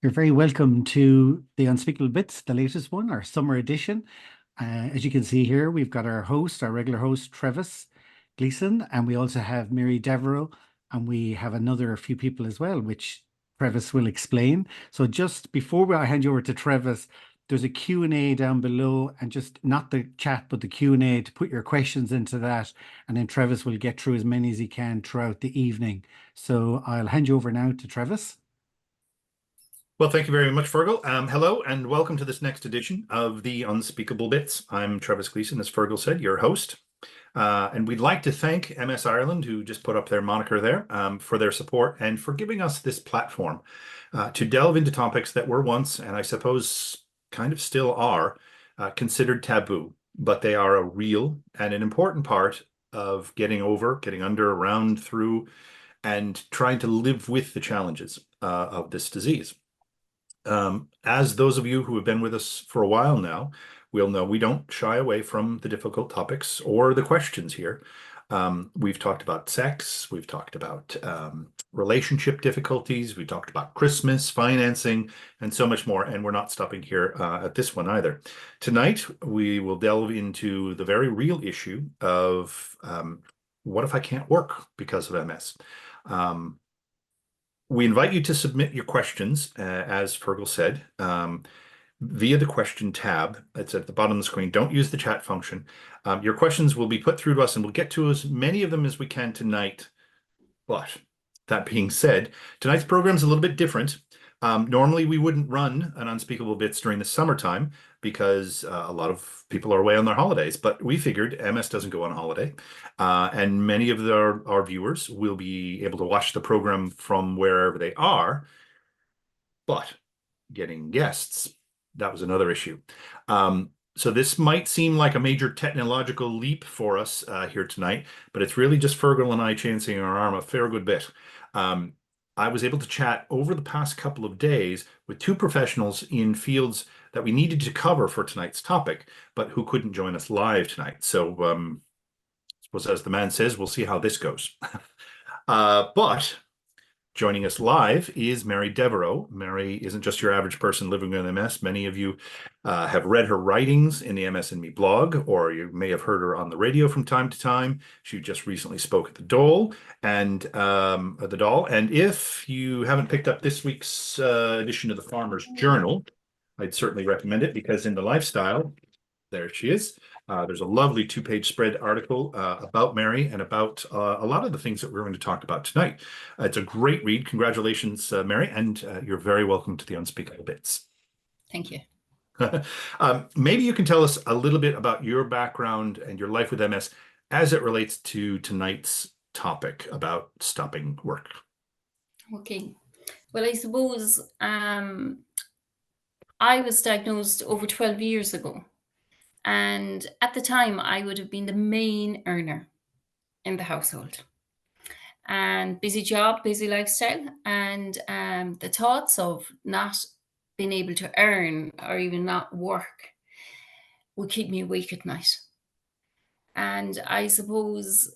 You're very welcome to the Unspeakable Bits, the latest one, our summer edition. As you can see here, we've got our host, our regular host, Trevis Gleason, and we also have Mary Devereux, and we have another few people as well, which Trevis will explain. So just before I hand you over to Trevis, there's a Q&A down below, and just not the chat, but the Q&A to put your questions into that, and then Trevis will get through as many as he can throughout the evening. So I'll hand you over now to Trevis. Well, thank you very much, Fergal. Hello, and welcome to this next edition of the Unspeakable Bits. I'm Trevis Gleason, as Fergal said, your host. And we'd like to thank MS Ireland, who just put up their moniker there, for their support and for giving us this platform to delve into topics that were once, and I suppose kind of still are, considered taboo. But they are a real and an important part of getting over, getting under, around, through, and trying to live with the challenges of this disease. As those of you who have been with us for a while now will know, we don't shy away from the difficult topics or the questions here. We've talked about sex, we've talked about relationship difficulties, we talked about Christmas, financing, and so much more, and we're not stopping here at this one either. Tonight, we will delve into the very real issue of what if I can't work because of MS? We invite you to submit your questions, as Fergal said, via the question tab. It's at the bottom of the screen. Don't use the chat function. Your questions will be put through to us, and we'll get to as many of them as we can tonight. But that being said, tonight's program is a little bit different. Normally, we wouldn't run an Unspeakable Bits during the summertime because a lot of people are away on their holidays, but we figured MS doesn't go on holiday, and many of our viewers will be able to watch the program from wherever they are, but getting guests, that was another issue. So this might seem like a major technological leap for us here tonight, but it's really just Fergal and I chancing our arm a fair good bit. I was able to chat over the past couple of days with two professionals in fields that we needed to cover for tonight's topic, but who couldn't join us live tonight. So I suppose, as the man says, we'll see how this goes. But joining us live is Mary Devereux. Mary isn't just your average person living with MS. Many of you have read her writings in the MS and Me blog, or you may have heard her on the radio from time to time. She just recently spoke at the Dole and And if you haven't picked up this week's edition of the Farmer's Journal, I'd certainly recommend it, because in the lifestyle, there she is. There's a lovely 2-page spread article about Mary and about a lot of the things that we're going to talk about tonight. It's a great read. Congratulations, Mary, and you're very welcome to the Unspeakable Bits. Thank you. Maybe you can tell us a little bit about your background and your life with MS as it relates to tonight's topic about stopping work. Okay. Well, I suppose I was diagnosed over 12 years ago. And at the time, I would have been the main earner in the household. And busy job, busy lifestyle. And the thoughts of not being able to earn or even not work would keep me awake at night. And I suppose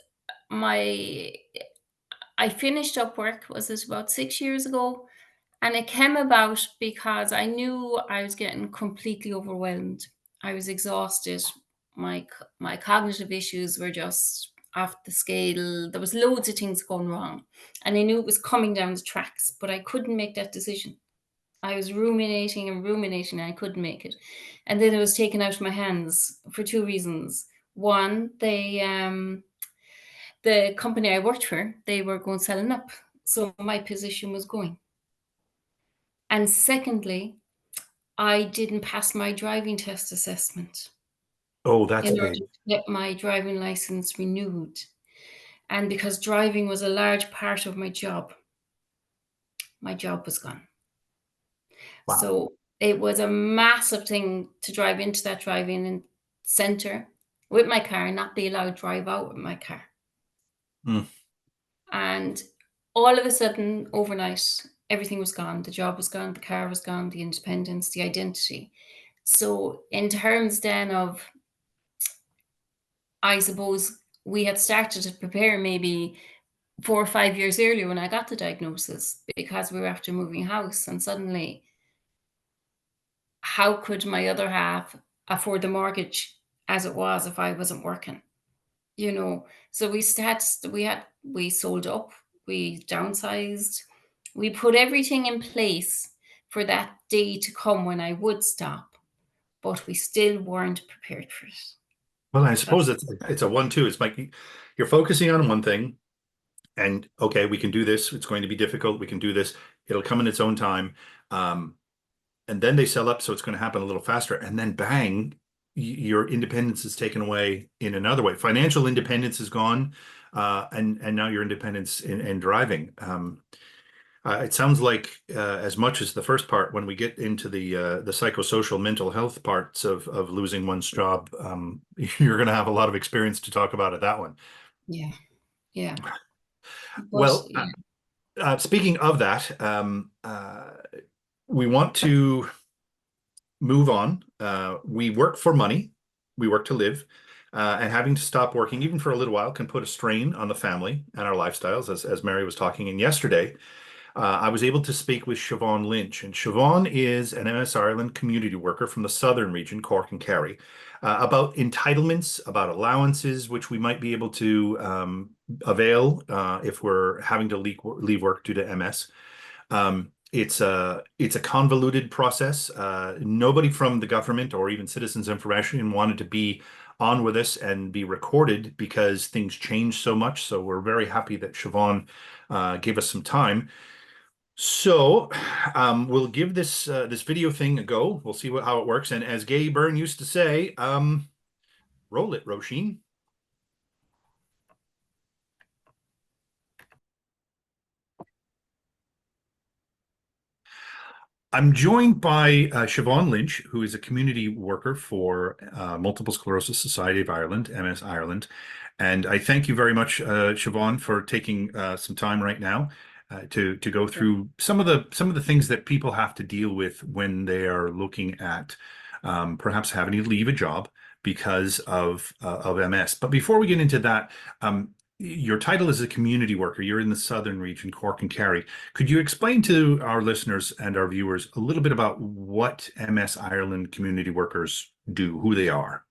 I finished up work, was it about 6 years ago? And it came about because I knew I was getting completely overwhelmed. I was exhausted. My cognitive issues were just off the scale. There was loads of things going wrong. And I knew it was coming down the tracks, but I couldn't make that decision. I was ruminating and ruminating, and I couldn't make it. And then it was taken out of my hands for two reasons. One, the company I worked for, they were going selling up. So my position was going. And secondly, I didn't pass my driving test assessment. Oh, that's in order big. to get my driving license renewed. And because driving was a large part of my job was gone. Wow. So it was a massive thing to drive into that driving center with my car and not be allowed to drive out with my car. And all of a sudden, overnight, everything was gone. The job was gone, the car was gone, the independence, the identity. So in terms then of, I suppose we had started to prepare maybe 4 or 5 years earlier when I got the diagnosis, because we were after moving house, and suddenly how could my other half afford the mortgage as it was if I wasn't working? You know, so we sold up, we downsized, we put everything in place for that day to come when I would stop, but we still weren't prepared for it. Well, I suppose it's a 1-2. It's like you're focusing on one thing, and okay, we can do this. It's going to be difficult. We can do this. It'll come in its own time. And then they sell up, so it's going to happen a little faster. And then bang, your independence is taken away in another way. Financial independence is gone, and now your independence in driving. It sounds like as much as the first part, when we get into the psychosocial mental health parts of losing one's job, you're going to have a lot of experience to talk about at that one. Yeah, yeah. Well, speaking of that, we want to move on. We work for money. We work to live. And having to stop working, even for a little while, can put a strain on the family and our lifestyles, as Mary was talking. And yesterday, I was able to speak with Siobhan Lynch. And Siobhan is an MS Ireland community worker from the southern region, Cork and Kerry, about entitlements, about allowances, which we might be able to avail if we're having to leave work due to MS. It's a convoluted process. Nobody from the government or even Citizens Information wanted to be on with us and be recorded because things change so much. So we're very happy that Siobhan gave us some time. So we'll give this video thing a go. We'll see how it works. And as Gay Byrne used to say, roll it, Roisin. I'm joined by Siobhan Lynch, who is a community worker for Multiple Sclerosis Society of Ireland, MS Ireland. And I thank you very much, Siobhan, for taking some time right now to go through some of the things that people have to deal with when they are looking at perhaps having to leave a job because of MS. But before we get into that, your title is a community worker. You're in the southern region, Cork and Kerry. Could you explain to our listeners and our viewers a little bit about what MS Ireland community workers do, who they are?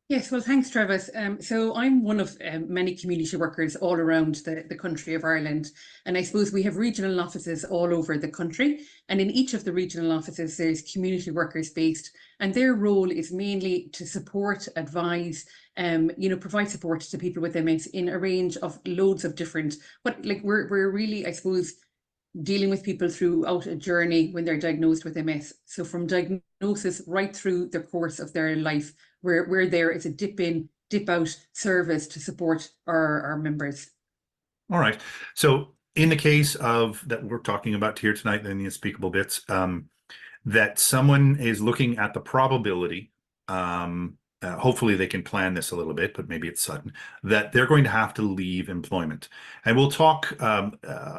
Yes, well, thanks, Trevis. So I'm one of many community workers all around the country of Ireland. And I suppose we have regional offices all over the country. And in each of the regional offices, there's community workers based. And their role is mainly to support, advise, provide support to people with MS in a range of loads of different, but like we're really, I suppose, dealing with people throughout a journey when they're diagnosed with MS. So from diagnosis right through the course of their life, we're there as a dip in, dip out service to support our members. All right. So in the case of that we're talking about here tonight in the Unspeakable Bits, that someone is looking at the probability, hopefully they can plan this a little bit, but maybe it's sudden, that they're going to have to leave employment. And we'll talk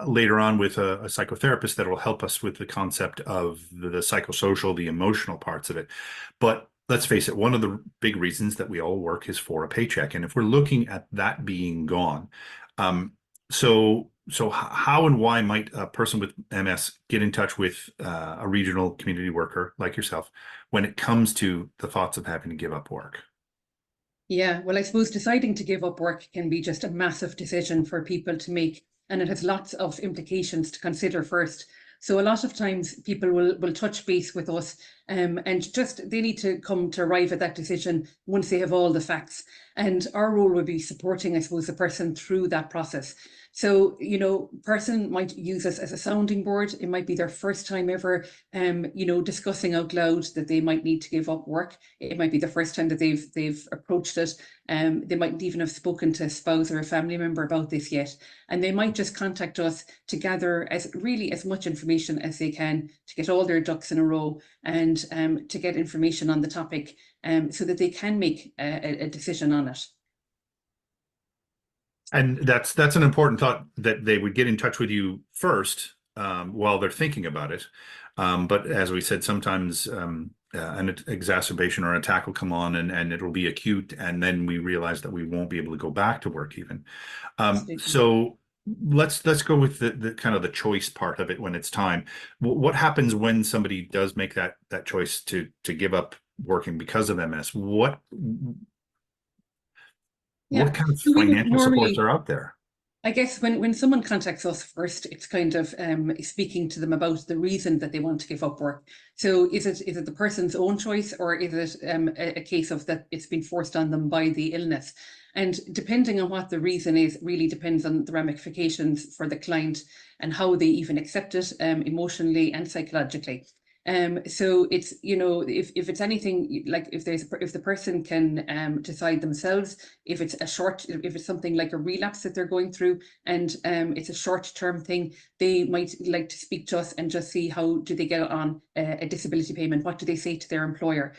later on with a psychotherapist that will help us with the concept of the psychosocial, the emotional parts of it. But let's face it, one of the big reasons that we all work is for a paycheck. And if we're looking at that being gone, so how and why might a person with MS get in touch with a regional community worker like yourself when it comes to the thoughts of having to give up work? Yeah, well, I suppose deciding to give up work can be just a massive decision for people to make, and it has lots of implications to consider first. So a lot of times people will touch base with us and just they need to come to arrive at that decision once they have all the facts. And our role would be supporting, I suppose, the person through that process. So, person might use us as a sounding board. It might be their first time ever, discussing out loud that they might need to give up work. It might be the first time that they've approached it. They mightn't even have spoken to a spouse or a family member about this yet. And they might just contact us to gather as much information as they can to get all their ducks in a row and to get information on the topic so that they can make a decision on it. And that's an important thought, that they would get in touch with you first while they're thinking about it. But as we said, sometimes an exacerbation or an attack will come on and it'll be acute, and then we realize that we won't be able to go back to work even. So let's go with the kind of the choice part of it when it's time. What happens when somebody does make that choice to give up working because of MS? What kind of So we would financial supports normally, are out there? I guess when someone contacts us first, it's kind of speaking to them about the reason that they want to give up work. So is it the person's own choice, or is it a case of that it's been forced on them by the illness? And depending on what the reason is, really depends on the ramifications for the client and how they even accept it emotionally and psychologically. So it's, you know, if it's anything like if the person can decide themselves, if it's something like a relapse that they're going through, and it's a short-term thing, they might like to speak to us and just see how do they get on a disability payment, what do they say to their employer.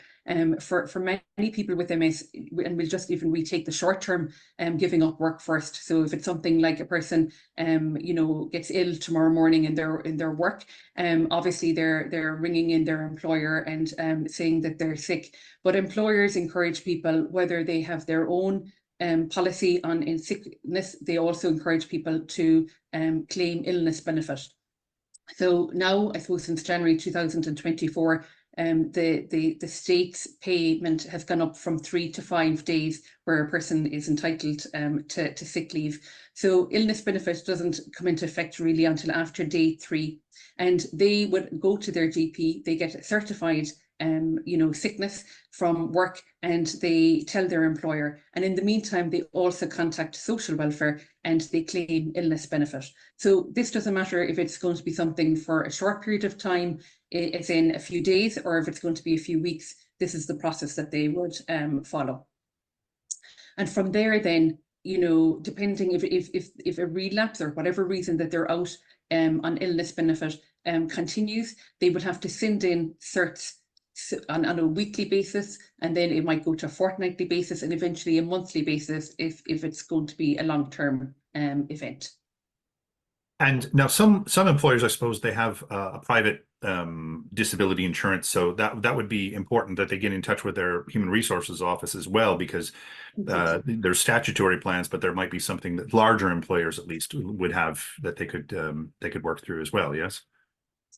For many people with MS, and we'll just even retake the short term giving up work first. So if it's something like a person you know, gets ill tomorrow morning in their work, obviously they're ringing in their employer and saying that they're sick. But employers encourage people, whether they have their own policy on in sickness, they also encourage people to claim illness benefit. So now, I suppose since January 2024, the state's payment has gone up from 3 to 5 days where a person is entitled to sick leave. So illness benefit doesn't come into effect really until after day 3, and they would go to their GP, they get certified you know, sickness from work, and they tell their employer, and in the meantime they also contact social welfare and they claim illness benefit. So this doesn't matter if it's going to be something for a short period of time, it's in a few days, or if it's going to be a few weeks. This is the process that they would follow. And from there then, you know, depending if a relapse or whatever reason that they're out on illness benefit continues, they would have to send in certs on a weekly basis, and then it might go to a fortnightly basis, and eventually a monthly basis if it's going to be a long-term event. And now some employers, I suppose, they have a private disability insurance, so that would be important that they get in touch with their human resources office as well, because there's statutory plans, but there might be something that larger employers at least would have that they could work through as well. Yes.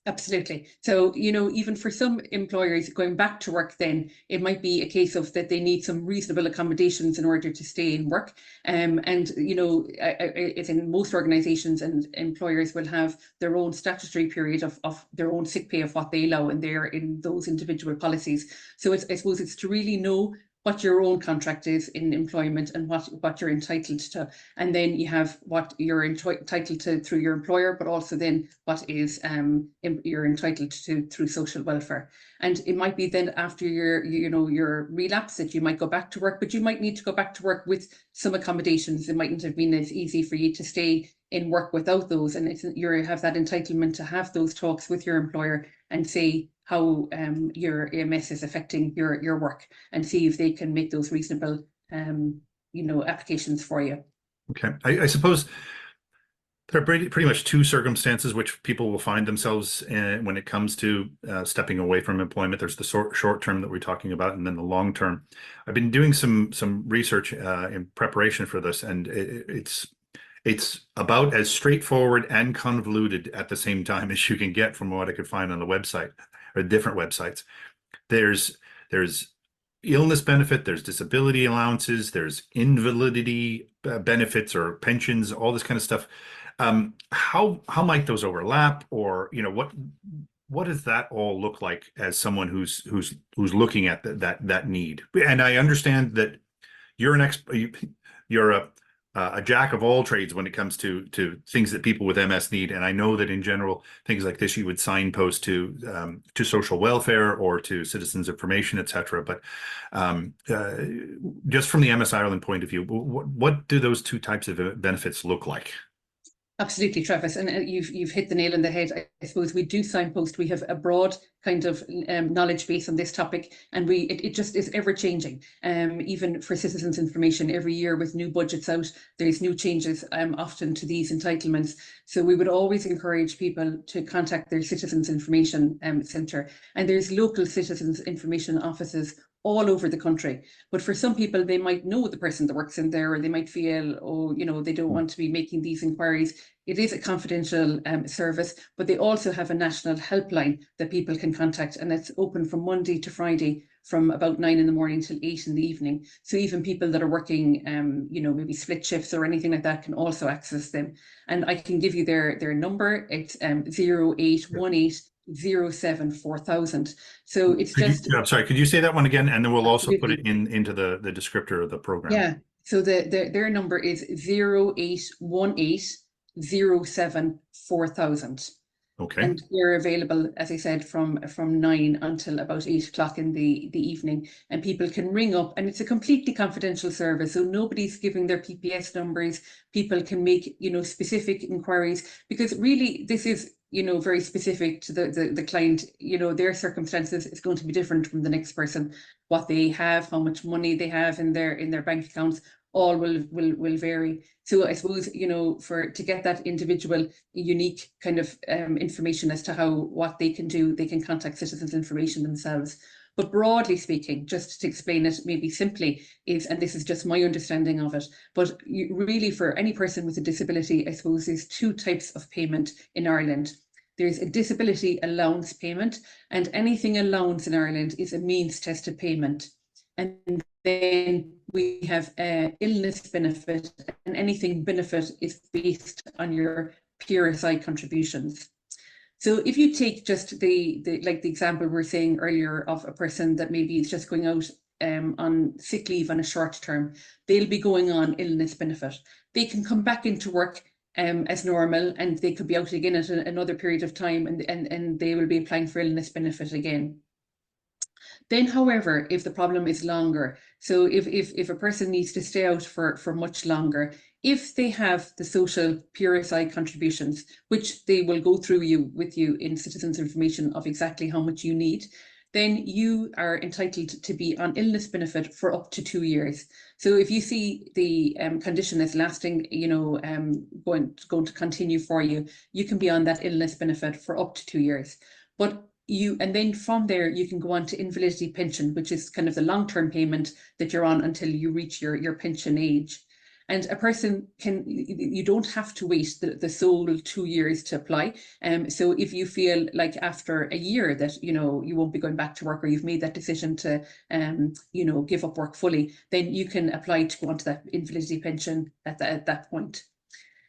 Absolutely. So, you know, even for some employers going back to work, then it might be a case of that they need some reasonable accommodations in order to stay in work. And, you know, it's in most organisations, and employers will have their own statutory period of their own sick pay of what they allow, and they're in those individual policies. So I suppose it's to really know what your own contract is in employment and what you're entitled to, and then you have what you're entitled to through your employer, but also then what is you're entitled to through social welfare. And it might be then after your relapse that you might go back to work, but you might need to go back to work with some accommodations. It mightn't have been as easy for you to stay in work without those, and you have that entitlement to have those talks with your employer and say how your MS is affecting your work, and see if they can make those reasonable you know, applications for you. Okay, I suppose there are pretty much two circumstances which people will find themselves in when it comes to stepping away from employment. There's the short term that we're talking about, and then the long term. I've been doing some research in preparation for this, and it's about as straightforward and convoluted at the same time as you can get from what I could find on the website or different websites. There's illness benefit, there's disability allowances, there's invalidity benefits or pensions, all this kind of stuff. How might those overlap, or, you know, what does that all look like as someone who's looking at that need? And I understand that you're you're a jack of all trades when it comes to things that people with MS need, and I know that in general things like this you would signpost to social welfare or to citizens information, etc. But just from the MS Ireland point of view, what do those two types of benefits look like? Absolutely, Trevis, and you've hit the nail on the head. I suppose we do signpost. We have a broad kind of knowledge base on this topic, and it just is ever changing. Even for citizens information, every year with new budgets out, there's new changes often to these entitlements. So we would always encourage people to contact their citizens information centre, and there's local citizens information offices all over the country. But for some people, they might know the person that works in there, or they might feel, oh, you know, they don't want to be making these inquiries. It is a confidential service, but they also have a national helpline that people can contact, and it's open from Monday to Friday from about 9 in the morning till 8 in the evening. So even people that are working, you know, maybe split shifts or anything like that can also access them. And I can give you their number. It's 0818 07 4000. So it's I'm sorry, could you say that one again? And then we'll also put it into the descriptor of the program. Yeah. So their number is 0818 07 4000. Okay. And they're available, as I said, from 9 until about 8 o'clock in the evening. And people can ring up, and it's a completely confidential service. So nobody's giving their PPS numbers. People can make, you know, specific inquiries, because really this is, you know, very specific to the client. You know, their circumstances is going to be different from the next person. What they have, how much money they have in their bank accounts, all will vary. So I suppose, you know, to get that individual unique kind of information as to what they can do, they can contact Citizens Information themselves. But broadly speaking, just to explain it maybe simply, and this is just my understanding of it, but really for any person with a disability, I suppose there's two types of payment in Ireland. There's a disability allowance payment, and anything allowance in Ireland is a means tested payment. And then we have illness benefit, and anything benefit is based on your PRSI contributions. So if you take just the example we were saying earlier of a person that maybe is just going out on sick leave on a short term, they'll be going on illness benefit. They can come back into work as normal, and they could be out again at another period of time, and they will be applying for illness benefit again. Then, however, if the problem is longer, so if a person needs to stay out for much longer, if they have the social PRSI contributions, which they will go through with you in Citizens Information of exactly how much you need, then you are entitled to be on illness benefit for up to 2 years. So if you see the condition is lasting, you know, going to continue for you, you can be on that illness benefit for up to 2 years. And then from there, you can go on to invalidity pension, which is kind of the long-term payment that you're on until you reach your pension age. And a person you don't have to wait the sole 2 years to apply. So if you feel like after a year that, you know, you won't be going back to work, or you've made that decision to, you know, give up work fully, then you can apply to go onto that invalidity pension at that point.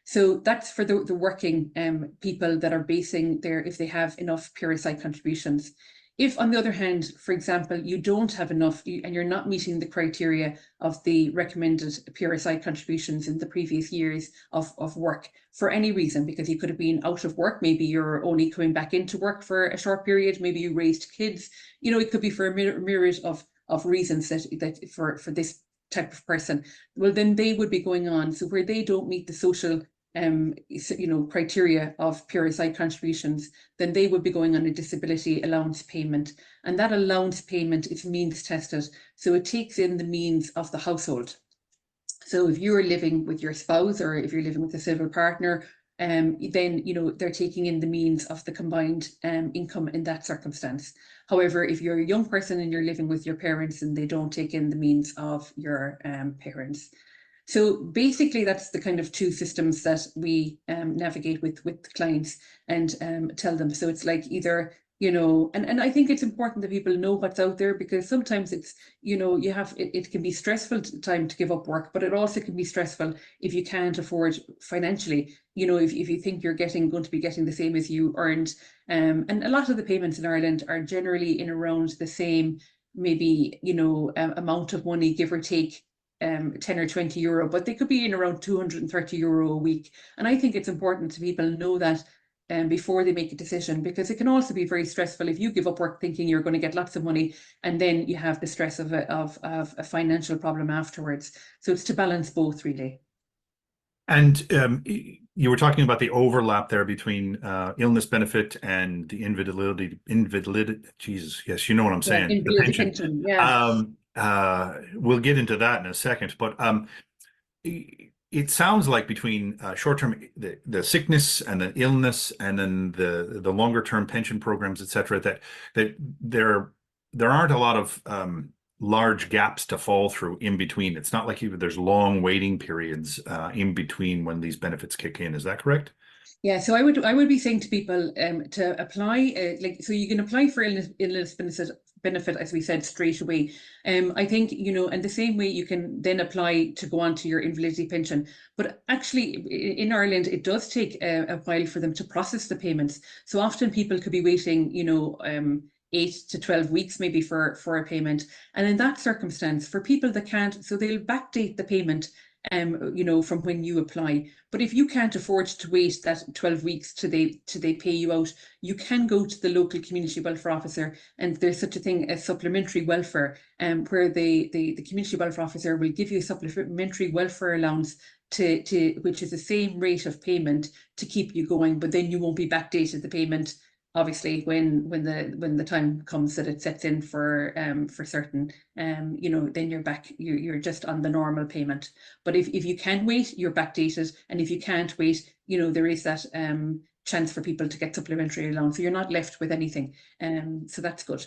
So that's for the working people that are basing if they have enough PRSI contributions. If, on the other hand, for example, you don't have enough and you're not meeting the criteria of the recommended PRSI contributions in the previous years of work for any reason, because you could have been out of work, maybe you're only coming back into work for a short period, maybe you raised kids, you know, it could be for a myriad of reasons that for this type of person, well, then they would be going on. So where they don't meet the social you know, criteria of PRSI contributions, then they would be going on a disability allowance payment. And that allowance payment is means tested. So it takes in the means of the household. So if you're living with your spouse, or if you're living with a civil partner, then, you know, they're taking in the means of the combined income in that circumstance. However, if you're a young person and you're living with your parents, and they don't take in the means of your parents. So basically, that's the kind of two systems that we navigate with clients and tell them. So it's like either, you know, and I think it's important that people know what's out there, because sometimes it's, you know, it can be stressful time to give up work, but it also can be stressful if you can't afford financially, you know, if you think you're going to be getting the same as you earned. And a lot of the payments in Ireland are generally in around the same, maybe, you know, amount of money, give or take, 10 or 20 euro, but they could be in around 230 euro a week. And I think it's important to people know that before they make a decision, because it can also be very stressful if you give up work thinking you're going to get lots of money, and then you have the stress of a financial problem afterwards. So it's to balance both, really. And you were talking about the overlap there between illness benefit and the invalidity. Jesus, yes, you know what I'm saying. Yeah, the pension. Yeah. We'll get into that in a second, but it sounds like between short-term, the sickness and the illness, and then the longer-term pension programs, et cetera, that there aren't a lot of large gaps to fall through in between. It's not like there's long waiting periods in between when these benefits kick in. Is that correct? Yeah, so I would be saying to people to apply so you can apply for illness benefit, as we said, straight away. I think, you know, and the same way you can then apply to go on to your invalidity pension. But actually in Ireland, it does take a while for them to process the payments. So often people could be waiting, you know, 8 to 12 weeks maybe for a payment. And in that circumstance, for people that can't, so they'll backdate the payment you know, from when you apply. But if you can't afford to wait that 12 weeks till they pay you out, you can go to the local community welfare officer, and there's such a thing as supplementary welfare, where the community welfare officer will give you a supplementary welfare allowance to which is the same rate of payment to keep you going, but then you won't be backdated the payment, obviously, when the time comes that it sets in for certain, you know, then you're back, you're just on the normal payment. But if you can wait, you're backdated, and if you can't wait, you know, there is that chance for people to get supplementary allowance, so you're not left with anything. So that's good.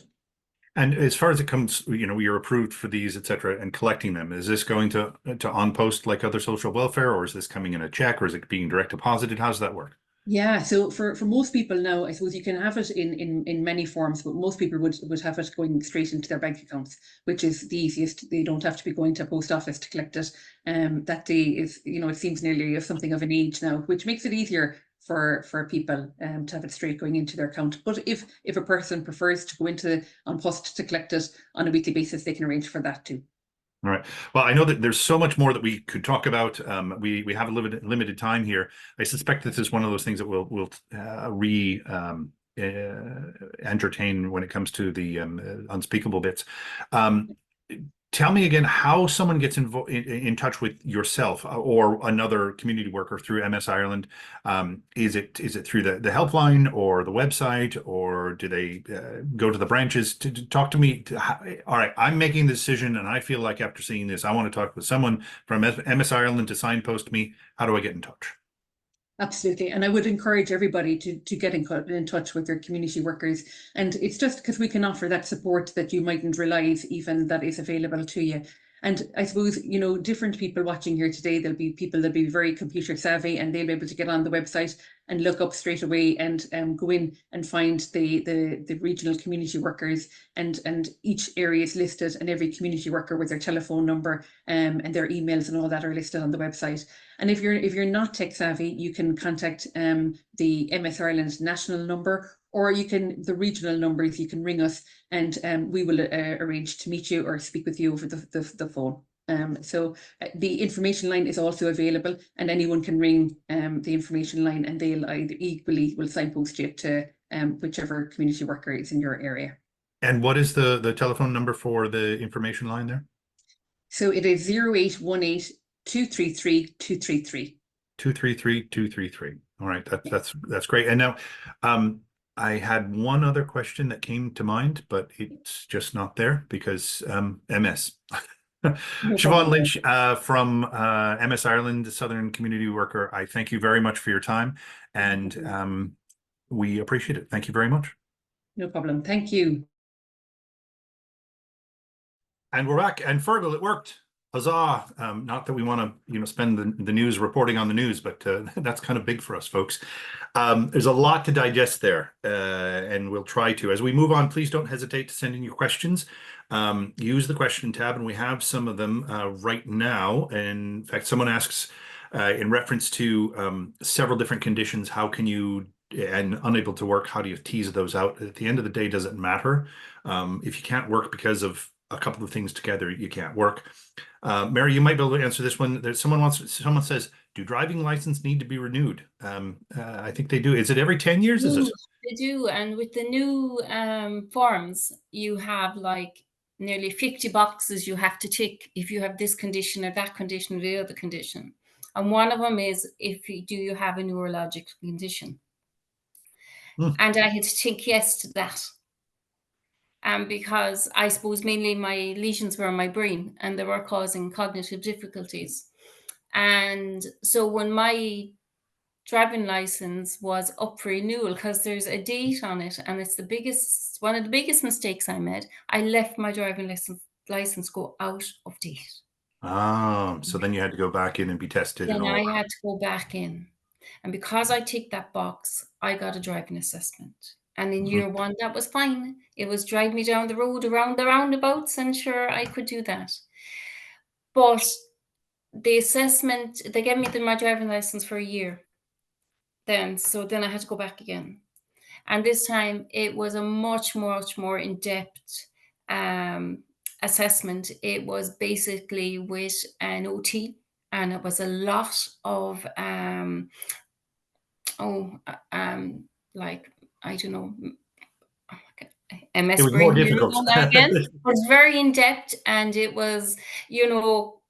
And as far as it comes, you know, you're approved for these, et cetera, and collecting them. Is this going to on post like other social welfare, or is this coming in a check, or is it being direct deposited? How does that work? Yeah, so for most people now, I suppose you can have it in many forms, but most people would have it going straight into their bank accounts, which is the easiest. They don't have to be going to a post office to collect it. That day is, you know, it seems nearly of something of an age now, which makes it easier for people to have it straight going into their account. But if a person prefers to go into on post to collect it on a weekly basis, they can arrange for that too. All right. Well, I know that there's so much more that we could talk about. We have a limited time here. I suspect this is one of those things that we'll entertain when it comes to the unspeakable bits. Tell me again how someone gets in touch with yourself or another community worker through MS Ireland. Is it through the helpline or the website, or do they go to the branches? To talk to me. All right, I'm making the decision, and I feel like after seeing this, I want to talk with someone from MS Ireland to signpost me. How do I get in touch? Absolutely. And I would encourage everybody to get in touch with their community workers. And it's just because we can offer that support that you mightn't realize even that is available to you. And I suppose, you know, different people watching here today, there'll be people that'll be very computer savvy, and they'll be able to get on the website and look up straight away and go in and find the regional community workers, and each area is listed, and every community worker with their telephone number and their emails and all that are listed on the website. And if you're not tech savvy, you can contact the MS Ireland national number, or the regional numbers. You can ring us, and we will arrange to meet you or speak with you over the phone. So the information line is also available, and anyone can ring the information line, and they'll either equally will signpost you to whichever community worker is in your area. And what is the telephone number for the information line there? So it is 0818 233 233. 233 233. All right, that's great. And now, I had one other question that came to mind, but it's just not there because MS. Siobhan Lynch from MS Ireland, Southern Community Worker, I thank you very much for your time, and we appreciate it. Thank you very much. No problem. Thank you. And we're back, and Fergal, it worked. Huzzah. Not that we want to, spend the news reporting on the news, but that's kind of big for us, folks. There's a lot to digest there, and we'll try to. As we move on, please don't hesitate to send in your questions. Use the question tab, and we have some of them right now. In fact, someone asks, in reference to several different conditions, how can you, and unable to work, how do you tease those out? At the end of the day, does it matter? If you can't work because of a couple of things together, you can't work. Mary, you might be able to answer this one. Someone says, do driving license need to be renewed? I think they do. Is it every 10 years? They do. And with the new forms, you have like nearly 50 boxes you have to tick if you have this condition or that condition or the other condition. And one of them is, do you have a neurological condition? And I had to tick yes to that. Because I suppose mainly my lesions were on my brain and they were causing cognitive difficulties. And so when my driving license was up for renewal, because there's a date on it, and it's one of the biggest mistakes I made, I left my driving license go out of date. So then you had to go back in and be tested and Then all I that. had to go back in. And because I ticked that box, I got a driving assessment. And in year one, that was fine. It was drive me down the road around the roundabouts, and sure, I could do that. But the assessment, they gave me my driving license for a year then. So then I had to go back again. And this time it was a much more in-depth assessment. It was basically with an OT, and it was a lot of like, I don't know, MS It was more brain difficult. again. It was very in-depth, and it was, you know,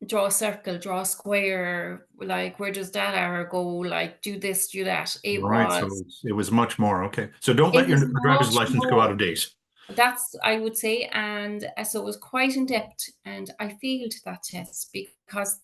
draw a circle, draw a square, like where does that arrow go, like do this, do that. Right, so it was much more. Okay, so don't let your driver's license go out of date. That's, I would say. And so it was quite in depth, and I failed that test because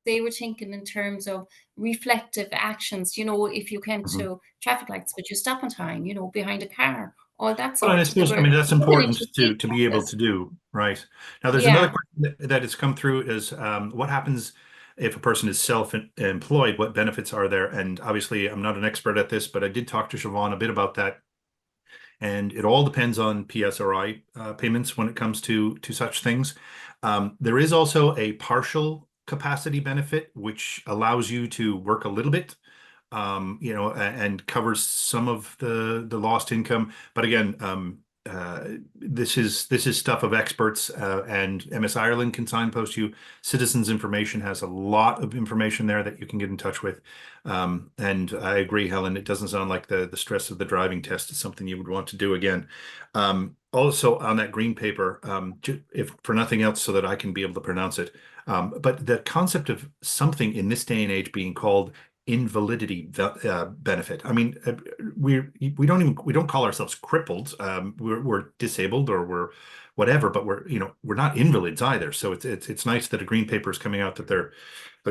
they were thinking in terms of reflective actions. You know, if you came to traffic lights, but you stop on time, you know, behind a car, all that Well, and I sort. suppose, I mean, that's important to be able to do, right? Now, there's another question that has come through is what happens if a person is self-employed? What benefits are there? And obviously, I'm not an expert at this, but I did talk to Siobhan a bit about that. And it all depends on PSRI payments when it comes to such things. There is also a partial capacity benefit, which allows you to work a little bit, you know, and covers some of the lost income. But again, this is stuff of experts, and MS Ireland can signpost you. Citizens Information has a lot of information there that you can get in touch with. And I agree, Helen, it doesn't sound like the stress of the driving test is something you would want to do again. Also on that green paper, if for nothing else, so that I can be able to pronounce it. But the concept of something in this day and age being called invalidity benefit. I mean, we don't call ourselves crippled. We're disabled, or we're whatever, but we're not invalids either. So it's nice that a green paper is coming out that they're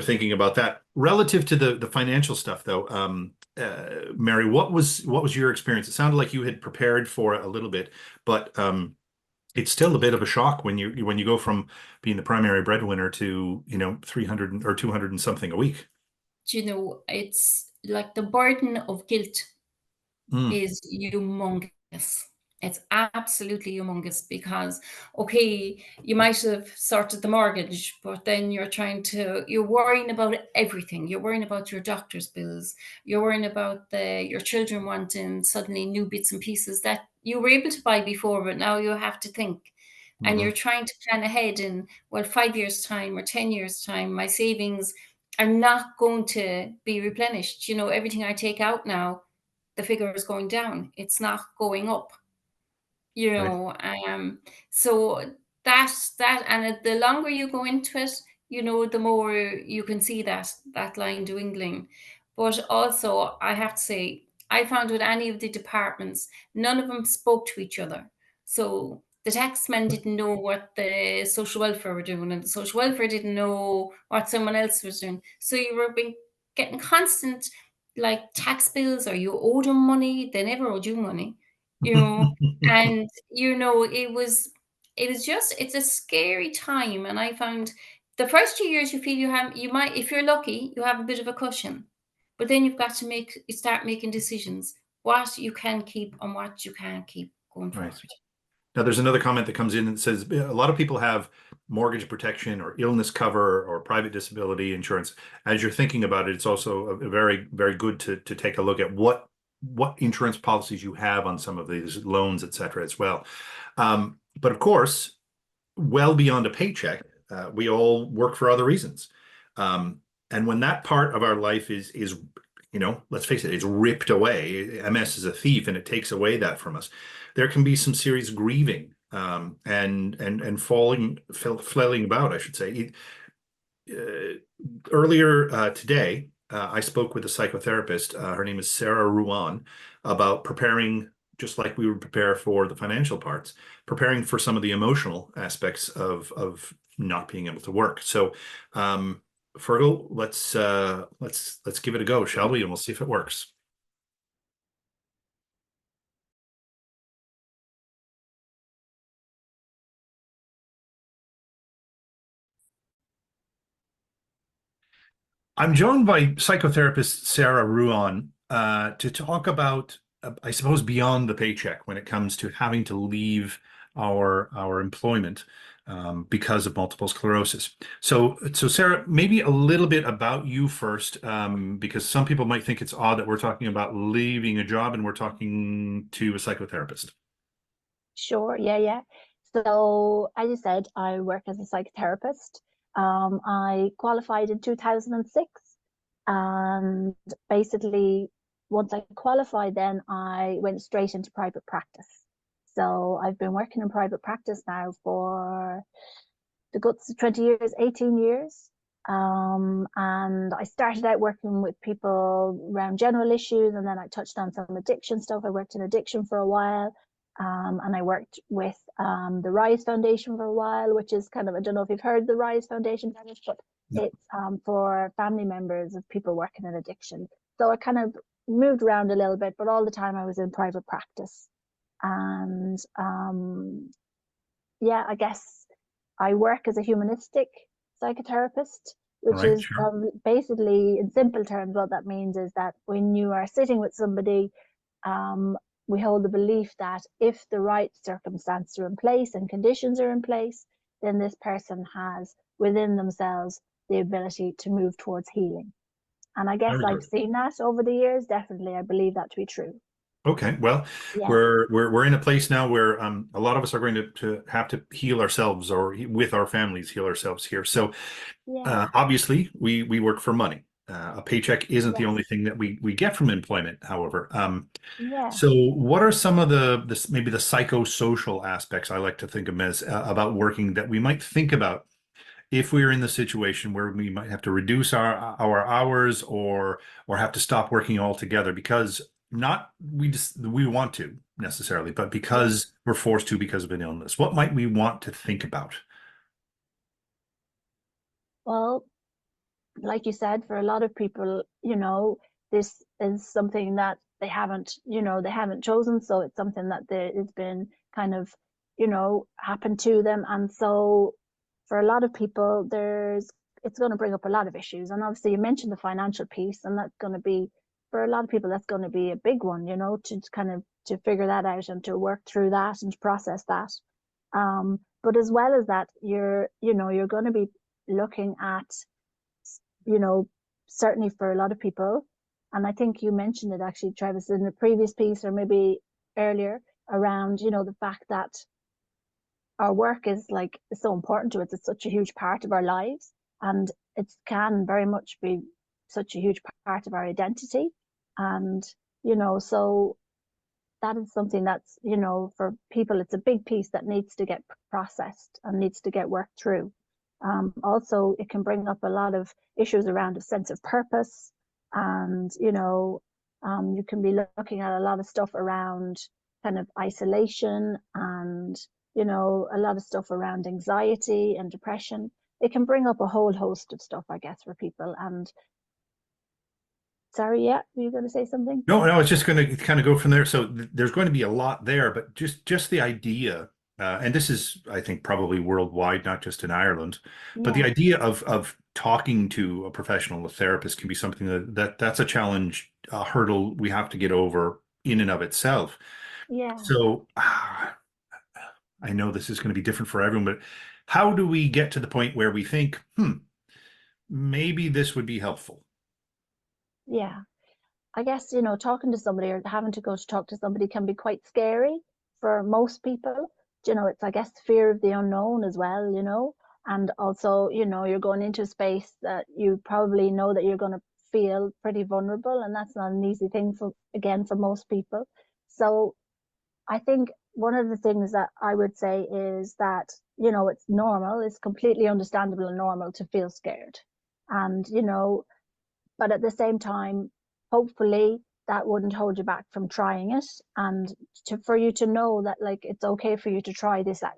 thinking about that. Relative to the financial stuff, though, Mary, what was your experience? It sounded like you had prepared for it a little bit, but it's still a bit of a shock when you go from being the primary breadwinner to 300 or 200 and something a week. You know, it's like the burden of guilt is humongous. It's absolutely humongous, because, okay, you might have sorted the mortgage, but then you're worrying about everything. You're worrying about your doctor's bills. You're worrying about your children wanting suddenly new bits and pieces that you were able to buy before, but now you have to think. And you're trying to plan ahead in, well, 5 years' time or 10 years' time, my savings are not going to be replenished. You know, everything I take out now, the figure is going down. It's not going up. You know, so that, and the longer you go into it, you know, the more you can see that line dwindling. But also, I have to say, I found with any of the departments, none of them spoke to each other. So the taxmen didn't know what the social welfare were doing, and the social welfare didn't know what someone else was doing. So you were getting constant, like, tax bills, or you owed them money. They never owed you money, you know. And, you know, it's a scary time. And I found the first 2 years you feel you might, if you're lucky, you have a bit of a cushion. But then you've got to start making decisions, what you can keep and what you can't keep going forward. Now, there's another comment that comes in and says a lot of people have mortgage protection or illness cover or private disability insurance. As you're thinking about it, it's also a very, very good to take a look at what insurance policies you have on some of these loans, et cetera, as well. But of course, well beyond a paycheck, we all work for other reasons. And when that part of our life is let's face it, it's ripped away. MS is a thief, and it takes away that from us. There can be some serious grieving and flailing about, I should say. Earlier today, I spoke with a psychotherapist. Her name is Sara Ruane, about preparing, just like we would prepare for the financial parts, preparing for some of the emotional aspects of not being able to work. So, Fergal, let's give it a go, shall we? And we'll see if it works. I'm joined by psychotherapist Sara Ruane to talk about, I suppose, beyond the paycheck when it comes to having to leave our employment because of multiple sclerosis. So Sara, maybe a little bit about you first, because some people might think it's odd that we're talking about leaving a job and we're talking to a psychotherapist. Sure, yeah. So as you said, I work as a psychotherapist. I qualified in 2006, and basically once I qualified, then I went straight into private practice. So I've been working in private practice now for the guts of 20 years, 18 years. And I started out working with people around general issues, and then I touched on some addiction stuff. I worked in addiction for a while. And I worked with the Rise Foundation for a while, which is kind of, I don't know if you've heard the Rise Foundation, but it's for family members of people working in addiction. So I kind of moved around a little bit, but all the time I was in private practice. And yeah, I guess I work as a humanistic psychotherapist, which is basically, in simple terms, what that means is that when you are sitting with somebody, we hold the belief that if the right circumstances are in place and conditions are in place, then this person has within themselves the ability to move towards healing. And I guess I've seen that over the years. Definitely, I believe that to be true. Okay, well, yeah. we're in a place now where a lot of us are going to have to heal ourselves, or with our families heal ourselves here. So obviously we work for money. A paycheck isn't the only thing that we get from employment, however. So what are some of maybe the psychosocial aspects, I like to think of them as, about working, that we might think about if we're in the situation where we might have to reduce our hours or have to stop working altogether, because not we want to necessarily, but because we're forced to because of an illness? What might we want to think about? Well, like you said, for a lot of people, this is something that they haven't chosen. So it's something that it's been kind of, happened to them. And so for a lot of people, it's going to bring up a lot of issues. And obviously you mentioned the financial piece, and that's going to be, for a lot of people, that's going to be a big one, to figure that out and to work through that and to process that. But as well as that, you're going to be looking at, certainly for a lot of people, and I think you mentioned it actually, Trevis, in the previous piece or maybe earlier, around, the fact that our work is so important to us. It's such a huge part of our lives, and it can very much be such a huge part of our identity. And, so that is something that's, for people, it's a big piece that needs to get processed and needs to get worked through. Also, it can bring up a lot of issues around a sense of purpose, and you can be looking at a lot of stuff around kind of isolation, and a lot of stuff around anxiety and depression. It can bring up a whole host of stuff, I guess, for people. And sorry, were you going to say something? No, I was just going to kind of go from there. So there's going to be a lot there, but just the idea. And this is, I think, probably worldwide, not just in Ireland, but the idea of talking to a professional, a therapist, can be something that's a challenge, a hurdle we have to get over in and of itself. Yeah. So I know this is going to be different for everyone, but how do we get to the point where we think, maybe this would be helpful? Yeah. I guess, talking to somebody or having to go to talk to somebody can be quite scary for most people. It's, I guess, fear of the unknown as well, and also, you're going into a space that you probably know that you're going to feel pretty vulnerable, and that's not an easy thing for most people. So I think one of the things that I would say is that, it's normal, it's completely understandable and normal to feel scared. And, but at the same time, hopefully that wouldn't hold you back from trying it, and for you to know that it's okay for you to try this out,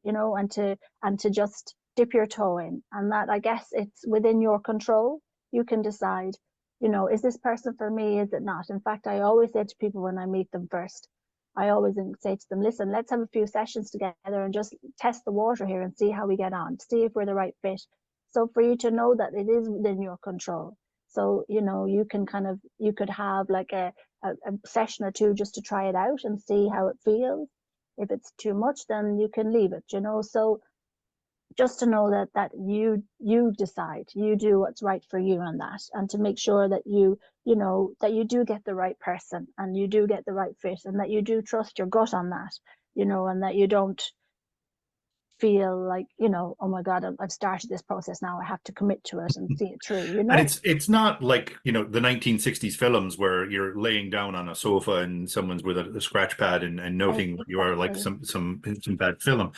and to just dip your toe in, and that I guess it's within your control. You can decide, is this person for me? Is it not? In fact, I always say to people when I meet them first, I always say to them, listen, let's have a few sessions together and just test the water here and see how we get on, see if we're the right fit. So for you to know that it is within your control. So, you know, you could have like a session or two just to try it out and see how it feels. If it's too much, then you can leave it, you know. So just to know that you decide, you do what's right for you on that, and to make sure that you know that you do get the right person and you do get the right fit, and that you do trust your gut on that, you know, and that you don't feel like, you know, oh my God, I've started this process now, I have to commit to it and see it through, you know. And it's not like, you know, the 1960s films where you're laying down on a sofa and someone's with a scratch pad and noting Exactly. you are like some bad film.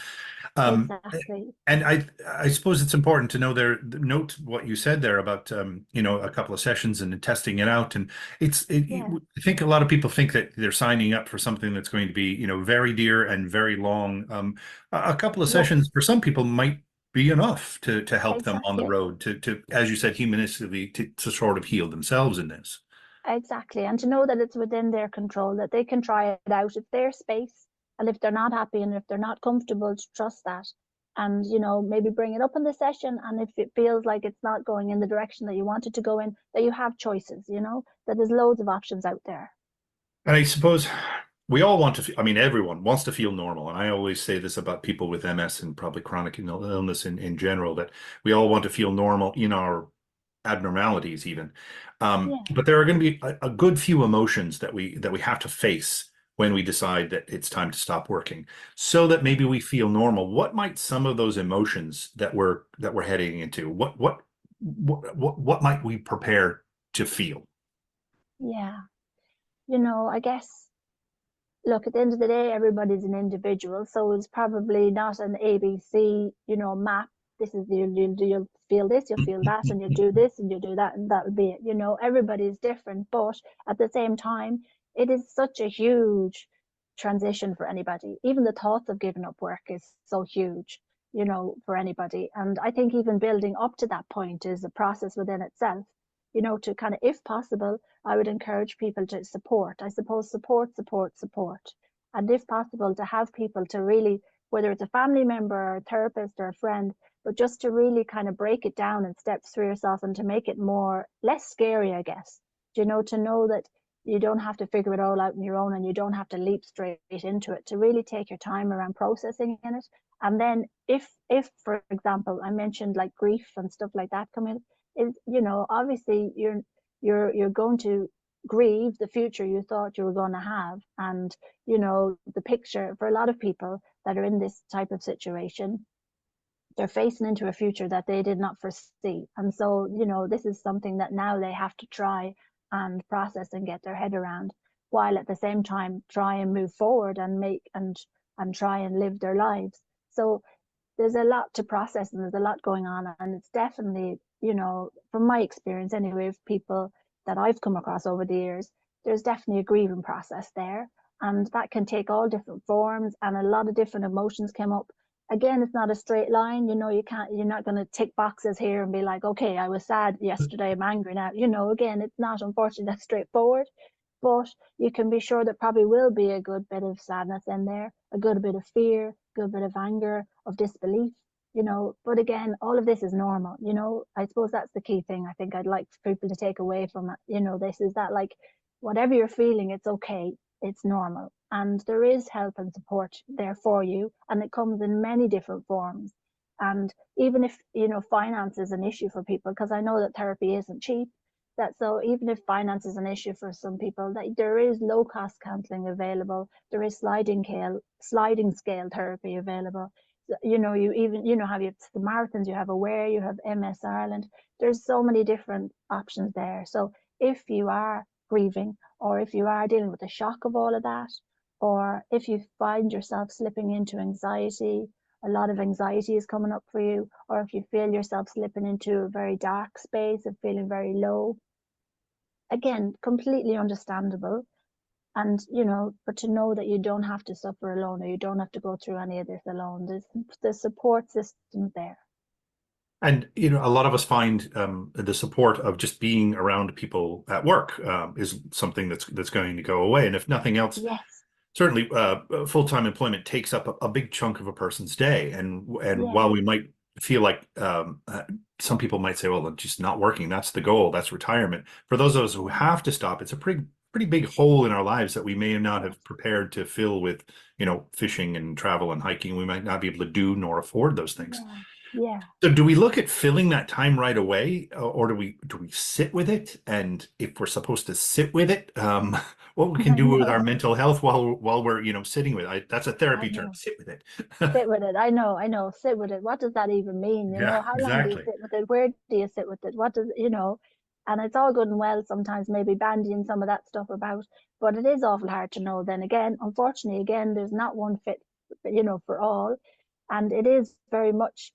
Exactly. And I suppose it's important to note what you said there about you know, a couple of sessions and testing it out. And Yeah. I think a lot of people think that they're signing up for something that's going to be, you know, very dear and very long. A couple of Yes. sessions for some people might be enough to help them on the Exactly. road to, as you said, humanistically to sort of heal themselves in this. Exactly. And to know that it's within their control, that they can try it out. It's their space. And if they're not happy and if they're not comfortable, to trust that. And, you know, maybe bring it up in the session. And if it feels like it's not going in the direction that you want it to go in, that you have choices, you know, that there's loads of options out there. And I suppose we all want to, I mean, everyone wants to feel normal. And I always say this about people with MS and probably chronic illness in general, that we all want to feel normal in our abnormalities even. Yeah. But there are going to be a good few emotions that we have to face when we decide that it's time to stop working, so that maybe we feel normal. What might some of those emotions that we're heading into, what might we prepare to feel? Yeah. You know, I guess, look, at the end of the day, everybody's an individual. So it's probably not an ABC, you know, map. This is you'll feel this, you'll feel that, and you'll do this and you'll do that, and that'll be it. You know, everybody's different, but at the same time, it is such a huge transition for anybody. Even the thoughts of giving up work is so huge, you know, for anybody. And I think even building up to that point is a process within itself, you know, to kind of, if possible, I would encourage people to support, I suppose, support. And if possible, to have people to really, whether it's a family member or a therapist or a friend, but just to really kind of break it down in steps for yourself and to make it less scary, I guess, you know, to know that you don't have to figure it all out on your own and you don't have to leap straight into it, to really take your time around processing in it. And then if for example, I mentioned like grief and stuff like that coming, is, you know, obviously you're going to grieve the future you thought you were going to have. And, you know, the picture for a lot of people that are in this type of situation, they're facing into a future that they did not foresee. And so, you know, this is something that now they have to try and process and get their head around, while at the same time try and move forward and make and try and live their lives. So there's a lot to process and there's a lot going on. And it's definitely, you know, from my experience anyway, of people that I've come across over the years, there's definitely a grieving process there. And that can take all different forms, and a lot of different emotions come up. Again, it's not a straight line, you know, you're not going to tick boxes here and be like, okay, I was sad yesterday, I'm angry now. You know, again, it's not, unfortunately, that straightforward. But you can be sure there probably will be a good bit of sadness in there, a good bit of fear, a good bit of anger, of disbelief, you know. But again, all of this is normal, you know. I suppose that's the key thing I think I'd like people to take away from it, you know, this is that, like, whatever you're feeling, it's okay, it's normal. And there is help and support there for you. And it comes in many different forms. And even if, you know, finance is an issue for people, because I know that therapy isn't cheap, that so even if finance is an issue for some people, that there is low cost counselling available, there is sliding scale therapy available. You know, you even, you know, have the Samaritans, you have Aware, you have MS Ireland. There's so many different options there. So if you are grieving, or if you are dealing with the shock of all of that, or if you find yourself slipping into anxiety, a lot of anxiety is coming up for you, or if you feel yourself slipping into a very dark space of feeling very low, again, completely understandable. And, you know, but to know that you don't have to suffer alone, or you don't have to go through any of this alone. There's support systems there. And, you know, a lot of us find the support of just being around people at work is something that's going to go away. And if nothing else, yes, certainly full-time employment takes up a big chunk of a person's day. And yeah, while we might feel like some people might say, well, just not working, that's the goal, that's retirement. For those of us who have to stop, it's a pretty big hole in our lives that we may not have prepared to fill with, you know, fishing and travel and hiking. We might not be able to do nor afford those things. Yeah. So do we look at filling that time right away, or do we sit with it? And if we're supposed to sit with it, what we can do with our mental health while we're, you know, sitting with it? That's a therapy term, sit with it. Sit with it. I know, sit with it. What does that even mean? You know, how long do you sit with it? Where do you sit with it? What does, you know, and it's all good and well sometimes maybe bandying some of that stuff about, but it is awful hard to know. Then again, unfortunately, again, there's not one fit, you know, for all. And it is very much,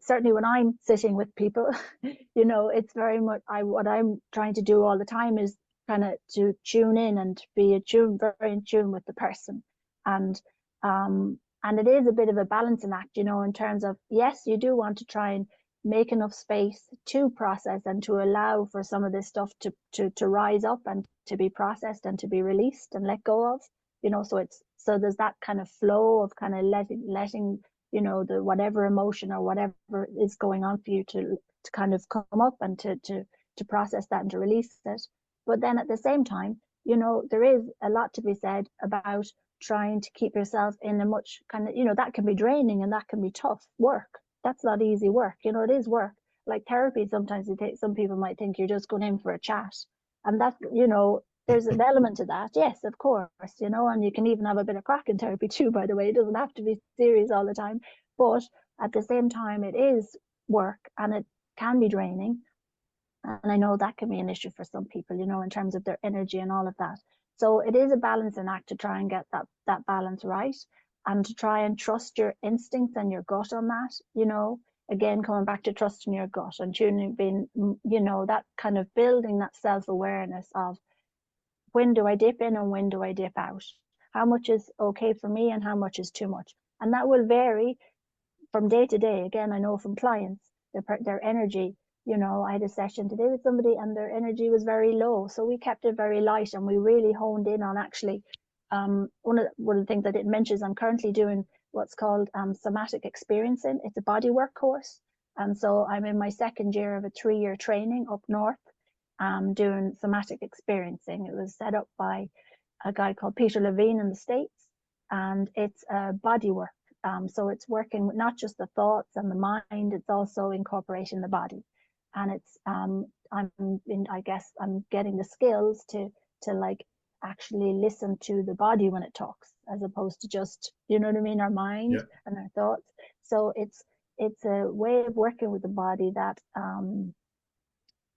certainly when I'm sitting with people, you know, it's very much, what I'm trying to do all the time is kind of to tune in and be very in tune with the person. And it is a bit of a balancing act, you know, in terms of, yes, you do want to try and make enough space to process and to allow for some of this stuff to rise up and to be processed and to be released and let go of, you know, so there's that kind of flow of kind of letting, you know, the whatever emotion or whatever is going on for you to kind of come up and to process that and to release it. But then at the same time, you know, there is a lot to be said about trying to keep yourself in a much kind of, you know, that can be draining and that can be tough work. That's not easy work. You know, it is work. Like therapy, sometimes some people might think you're just going in for a chat. And that, you know, there's an element to that. Yes, of course, you know, and you can even have a bit of crack in therapy too, by the way. It doesn't have to be serious all the time. But at the same time, it is work and it can be draining. And I know that can be an issue for some people, you know, in terms of their energy and all of that. So it is a balancing act to try and get that balance right, and to try and trust your instincts and your gut on that, you know, again, coming back to trusting your gut and tuning, being, you know, that kind of building that self-awareness of when do I dip in and when do I dip out? How much is okay for me and how much is too much? And that will vary from day to day. Again, I know from clients, their energy, you know, I had a session today with somebody and their energy was very low. So we kept it very light and we really honed in on actually, one of the things I didn't mention is I'm currently doing what's called somatic experiencing. It's a bodywork course. And so I'm in my second year of a 3-year training up north, doing somatic experiencing. It was set up by a guy called Peter Levine in the States, and it's a bodywork. So it's working with not just the thoughts and the mind, it's also incorporating the body. And it's I guess I'm getting the skills to like actually listen to the body when it talks, as opposed to just, you know what I mean, our mind and our thoughts. So it's a way of working with the body that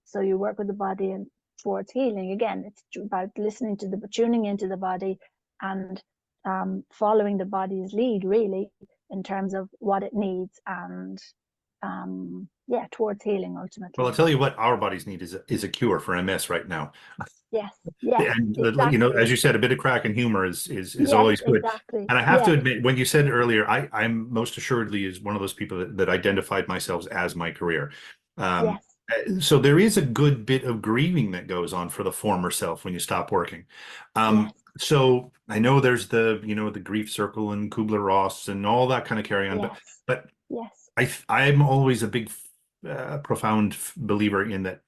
so you work with the body and towards healing. Again, it's about listening to tuning into the body and following the body's lead, really, in terms of what it needs, and towards healing ultimately. Well, I'll tell you what our bodies need is a cure for MS right now. Yes, and exactly. You know, as you said, a bit of crack and humor is yes, always good. Exactly. And I have to admit, when you said earlier, I'm most assuredly is one of those people that identified myself as my career. Yes. So there is a good bit of grieving that goes on for the former self when you stop working. Yes. So I know there's the, you know, the grief circle and Kubler-Ross and all that kind of carry on, Yes. but Yes. I'm always a big, profound believer in that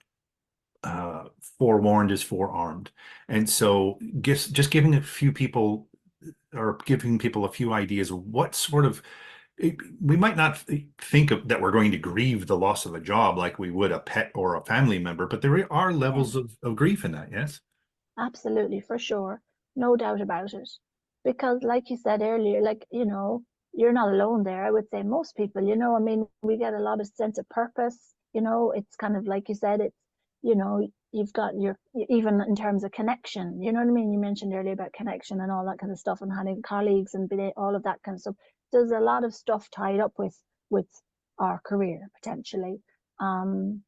forewarned is forearmed. And so just giving a few people, or giving people a few ideas of what sort of, we might not think of that we're going to grieve the loss of a job like we would a pet or a family member, but there are levels of grief in that. Yes, absolutely, for sure, no doubt about it. Because like you said earlier, like, you know, you're not alone there. I would say most people, you know, I mean, we get a lot of sense of purpose, you know, it's kind of like you said, it's, you know, you've got your, even in terms of connection, you know what I mean? You mentioned earlier about connection and all that kind of stuff, and having colleagues and all of that kind of stuff. There's a lot of stuff tied up with our career potentially, you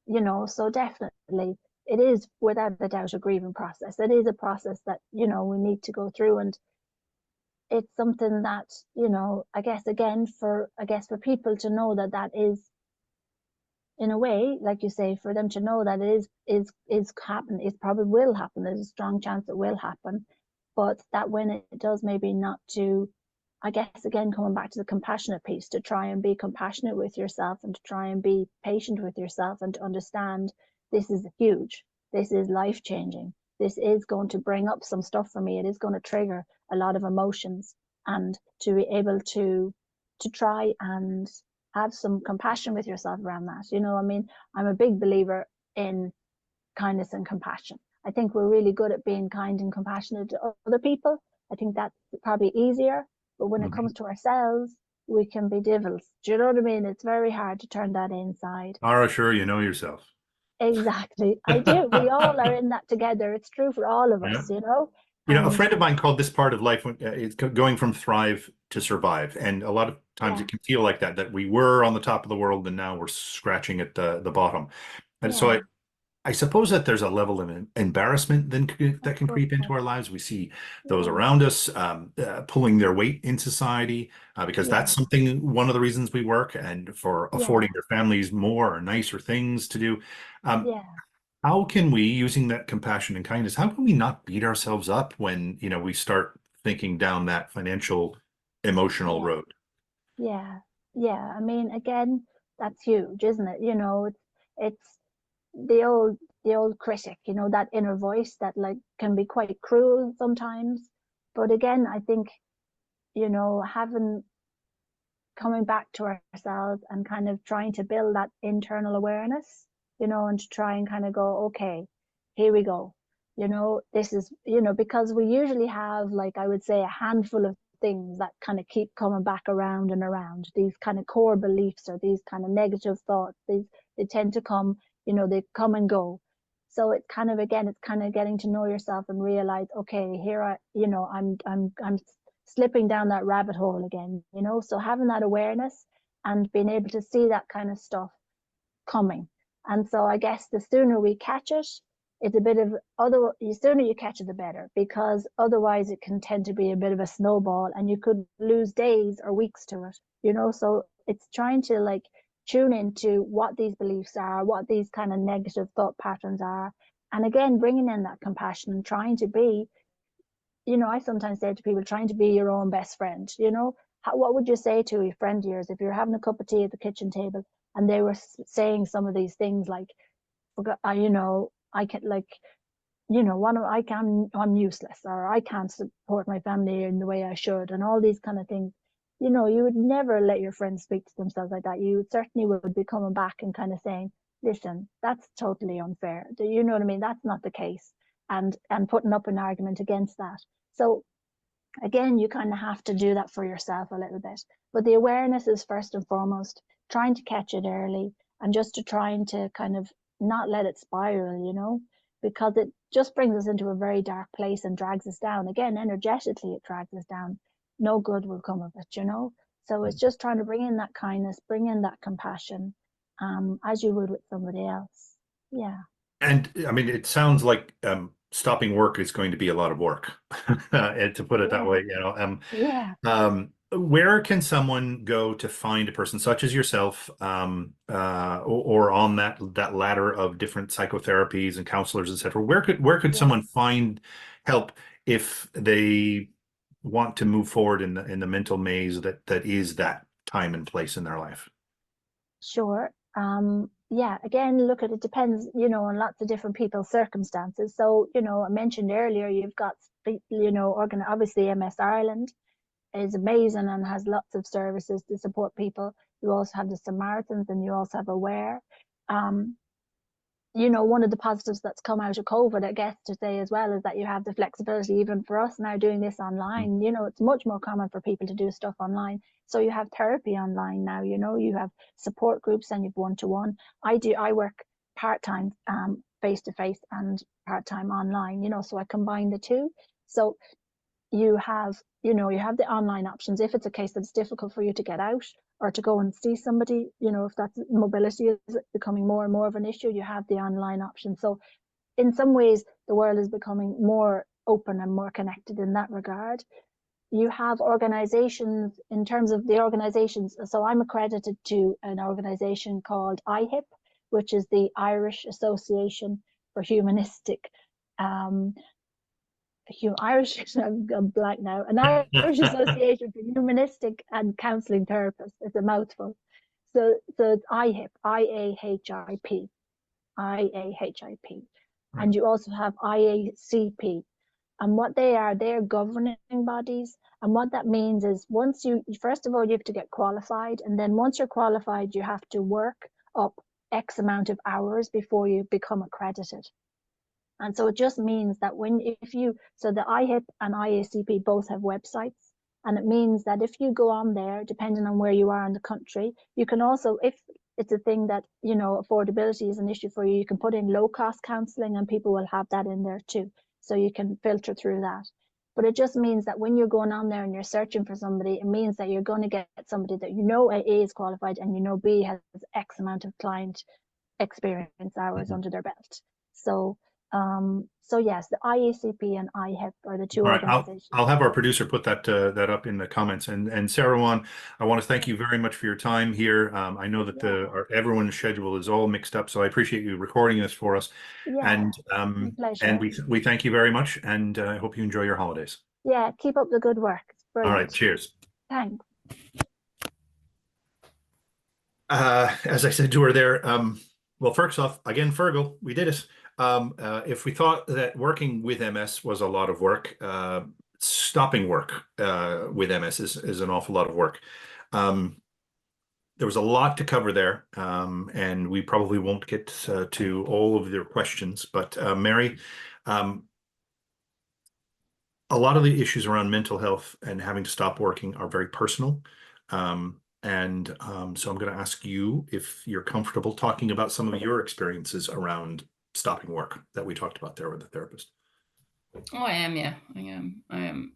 know, so definitely it is without a doubt a grieving process. It is a process that, you know, we need to go through, and it's something that, you know, I guess again for people to know that is, in a way, like you say, for them to know that it is happen, it probably will happen. There's a strong chance it will happen, but that when it does, maybe not to I guess, again, coming back to the compassionate piece, to try and be compassionate with yourself and to try and be patient with yourself and to understand this is huge, this is life-changing, this is going to bring up some stuff for me, it is going to trigger a lot of emotions, and to be able to try and have some compassion with yourself around that. You know, I mean, I'm a big believer in kindness and compassion. I think we're really good at being kind and compassionate to other people. I think that's probably easier. But when it comes to ourselves, we can be devils. Do you know what I mean? It's very hard to turn that inside. Sara, sure, you know yourself. Exactly. I do. We all are in that together. It's true for all of us, you know? You know, a friend of mine called this part of life, it's going from thrive to survive. And a lot of times it can feel like that we were on the top of the world and now we're scratching at the bottom. And so I suppose that there's a level of embarrassment that can creep into our lives. We see those around us pulling their weight in society because that's one of the reasons we work, and for affording their families more or nicer things to do. How can we, using that compassion and kindness, how can we not beat ourselves up when, you know, we start thinking down that financial, emotional road? Yeah. I mean, again, that's huge, isn't it? You know, it's the old critic, you know, that inner voice that like can be quite cruel sometimes. But again, I think, you know, coming back to ourselves and kind of trying to build that internal awareness, you know, and to try and kind of go, okay, here we go. You know, this is, you know, because we usually have, like, I would say, a handful of things that kind of keep coming back around and around, these kind of core beliefs or these kind of negative thoughts. They tend to come, you know, they come and go. So it's kind of, again, it's kind of getting to know yourself and realize, okay, you know, I'm slipping down that rabbit hole again, you know. So having that awareness and being able to see that kind of stuff coming. And so I guess the sooner we catch it, it's a bit of the sooner you catch it, the better, because otherwise it can tend to be a bit of a snowball and you could lose days or weeks to it, you know. So it's trying to like tune into what these beliefs are, what these kind of negative thought patterns are. And again, bringing in that compassion and trying to be, you know, I sometimes say to people, trying to be your own best friend, you know. What would you say to a friend of yours if you're having a cup of tea at the kitchen table and they were saying some of these things like, you know, I can, like, you know, I'm useless, or I can't support my family in the way I should, and all these kind of things. You know, you would never let your friends speak to themselves like that. You certainly would be coming back and kind of saying, listen, that's totally unfair. Do you know what I mean? That's not the case. And putting up an argument against that. So again, you kind of have to do that for yourself a little bit. But the awareness is first and foremost, trying to catch it early and just to trying to kind of not let it spiral, you know, because it just brings us into a very dark place and drags us down. Again, energetically, it drags us down. No good will come of it, you know. So it's just trying to bring in that kindness, bring in that compassion, as you would with somebody else. Yeah. And I mean, it sounds like stopping work is going to be a lot of work, to put it that way, you know. Where can someone go to find a person such as yourself, or on that ladder of different psychotherapies and counselors, etc.? Where could someone find help if they want to move forward in the mental maze that is that time and place in their life? Sure. Yeah, again, look, it depends, you know, on lots of different people's circumstances. So, you know, I mentioned earlier, you've got, you know, obviously MS Ireland is amazing and has lots of services to support people. You also have the Samaritans and you also have Aware. You know, one of the positives that's come out of COVID, I guess, to say as well, is that you have the flexibility, even for us now doing this online. You know, it's much more common for people to do stuff online. So you have therapy online now, you know, you have support groups and you've one-to-one. I work part-time, face-to-face and part-time online, you know, so I combine the two. So you have, you know, you have the online options if it's a case that's difficult for you to get out or to go and see somebody, you know, if that mobility is becoming more and more of an issue, you have the online option. So in some ways, the world is becoming more open and more connected in that regard. You have organizations, in terms of the organizations. So I'm accredited to an organization called MIAHIP, which is the Irish Association for Humanistic Irish, I'm blank now, an Irish Association for Humanistic and Counselling Therapists. It's a mouthful. So it's IAHIP, IAHIP, IAHIP. Right. And you also have IACP. And what they're governing bodies. And what that means is first of all, you have to get qualified. And then once you're qualified, you have to work up X amount of hours before you become accredited. And so it just means that so the IHIP and IACP both have websites, and it means that if you go on there, depending on where you are in the country, you can also, if it's a thing that, affordability is an issue for you, you can put in low cost counselling and people will have that in there too. So you can filter through that. But it just means that when you're going on there and you're searching for somebody, it means that you're going to get somebody that A is qualified and B has X amount of client experience hours under their belt. So yes, the IACP and IHIP are the two organizations. I'll have our producer put that up in the comments. And Sara Ruane, I want to thank you very much for your time here. I know that everyone's schedule is all mixed up, so I appreciate you recording this for us. Yeah, and pleasure. we thank you very much, and I hope you enjoy your holidays. Yeah, keep up the good work. It's brilliant. All right, cheers. Thanks. As I said to her there, well, first off, again, Fergal, we did it. If we thought that working with MS was a lot of work, stopping work with MS is an awful lot of work. There was a lot to cover there, and we probably won't get to all of their questions. But Mary, a lot of the issues around mental health and having to stop working are very personal. So I'm going to ask you if you're comfortable talking about some of your experiences around stopping work that we talked about there with the therapist. Oh, I am, yeah. I am.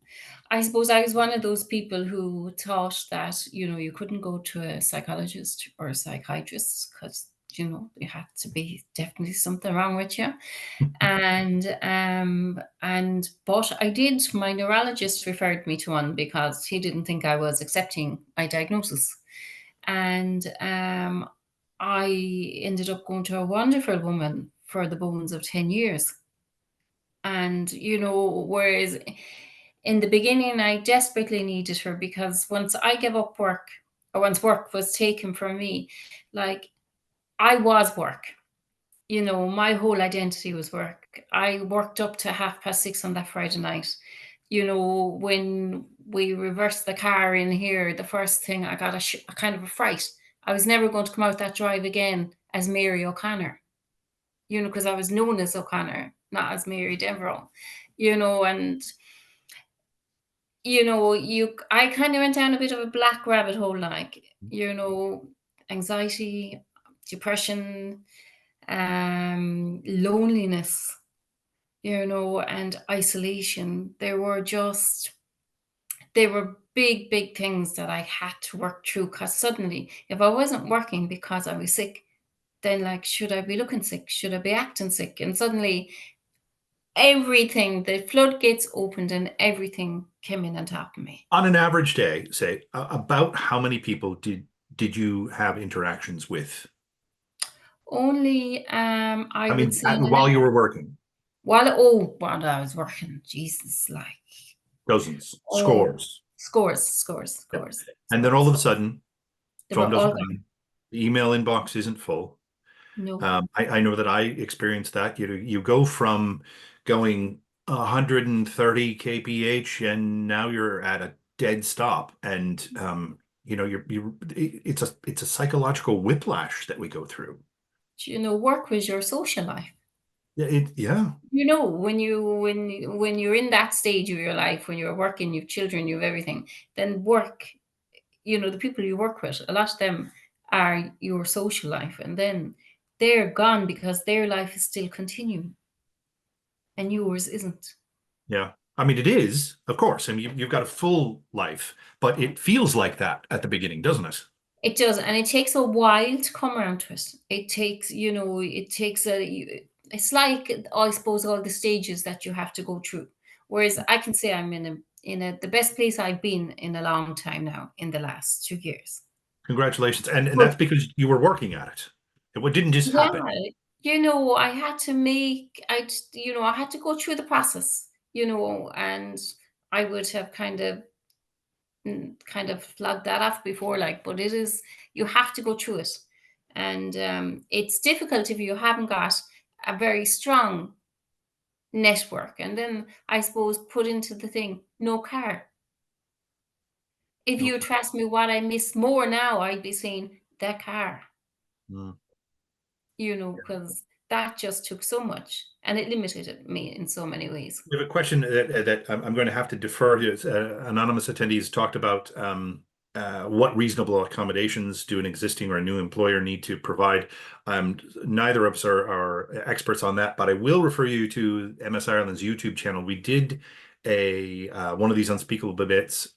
I suppose I was one of those people who thought that, you couldn't go to a psychologist or a psychiatrist because, there had to be definitely something wrong with you. But I did, my neurologist referred me to one because he didn't think I was accepting my diagnosis. And I ended up going to a wonderful woman for the bones of 10 years. And, whereas in the beginning, I desperately needed her because once I gave up work, or once work was taken from me, like I was work. My whole identity was work. I worked up to 6:30 on that Friday night. When we reversed the car in here, the first thing I got a kind of a fright. I was never going to come out that drive again as Mary O'Connor, because I was known as O'Connor, not as Mary Devereux, and, I kind of went down a bit of a black rabbit hole, like, anxiety, depression, loneliness, and isolation. They were big, big things that I had to work through because suddenly if I wasn't working because I was sick, then like, should I be looking sick? Should I be acting sick? And suddenly everything, the floodgates opened and everything came in on top of me. On an average day, say, about how many people did you have interactions with? Only, I would say while you were working? While I was working, Jesus, like dozens, scores. Scores. And then all of a sudden, They phone were all doesn't ring, the email inbox isn't full. No. I know that I experienced that. You go from going 130 kph and now you're at a dead stop, and it's a psychological whiplash that we go through. Work was your social life. Yeah. When you're in that stage of your life, when you're working, you've children, you have everything, then work, the people you work with, a lot of them are your social life, and then they're gone because their life is still continuing and yours isn't. Yeah. I mean, it is, of course. I mean, you've got a full life, but it feels like that at the beginning, doesn't it? It does. And it takes a while to come around to it. It takes, it's like, I suppose, all the stages that you have to go through. Whereas I can say I'm in the best place I've been in a long time now, in the last 2 years. Congratulations. And that's because you were working at it. It didn't just happen. I had to I had to go through the process. you know, and I would have kind of flagged that off before, like, but it is, you have to go through it. And it's difficult if you haven't got a very strong network. And then I suppose put into the thing, no car. If No you ask me what I miss more now, I'd be saying that car, Mm. you know, because that just took so much and it limited me in so many ways. We have a question that I'm going to have to defer to. Anonymous attendees talked about what reasonable accommodations do an existing or a new employer need to provide. Neither of us are experts on that, but I will refer you to MS Ireland's YouTube channel. We did a one of these Unspeakable Bits.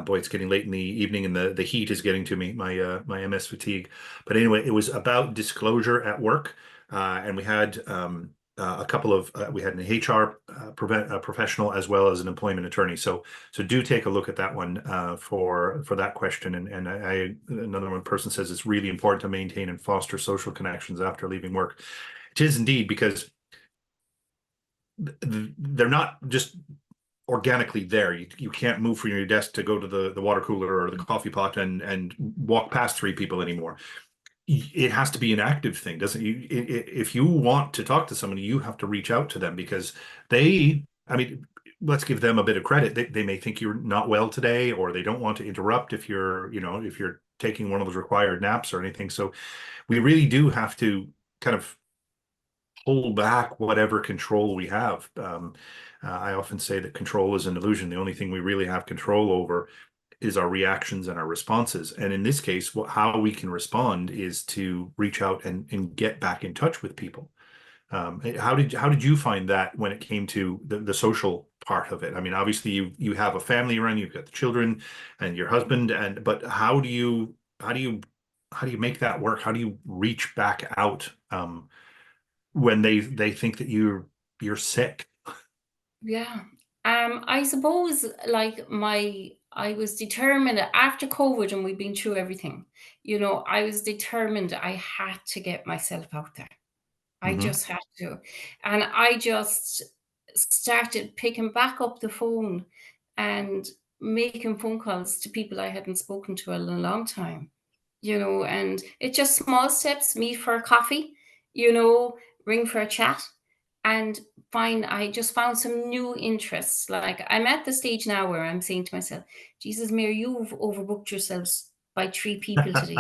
Boy, it's getting late in the evening, and the heat is getting to me. My MS fatigue. But anyway, it was about disclosure at work, and we had a couple of we had an HR professional as well as an employment attorney. So do take a look at that one for that question. And another one person says it's really important to maintain and foster social connections after leaving work. It is indeed, because they're not just organically there. You can't move from your desk to go to the water cooler or the coffee pot and walk past 3 people anymore. It has to be an active thing, doesn't it? If you want to talk to somebody, you have to reach out to them, because I mean, let's give them a bit of credit. They may think you're not well today, or they don't want to interrupt if you're taking one of those required naps or anything. So we really do have to kind of pull back whatever control we have. I often say that control is an illusion. The only thing we really have control over is our reactions and our responses. And in this case, how we can respond is to reach out and get back in touch with people. How did you find that when it came to the social part of it? I mean, obviously you have a family around, you've got the children and your husband, but how do you make that work? How do you reach back out when they think that you're sick? Yeah. I suppose like I was determined after COVID, and we've been through everything, you know, I was determined I had to get myself out there. I just had to. And I just started picking back up the phone and making phone calls to people I hadn't spoken to in a long time, you know, and it's just small steps, meet for a coffee, you know, ring for a chat. And I just found some new interests. Like I'm at the stage now where I'm saying to myself, Jesus, Mary, you've overbooked yourselves by 3 people today.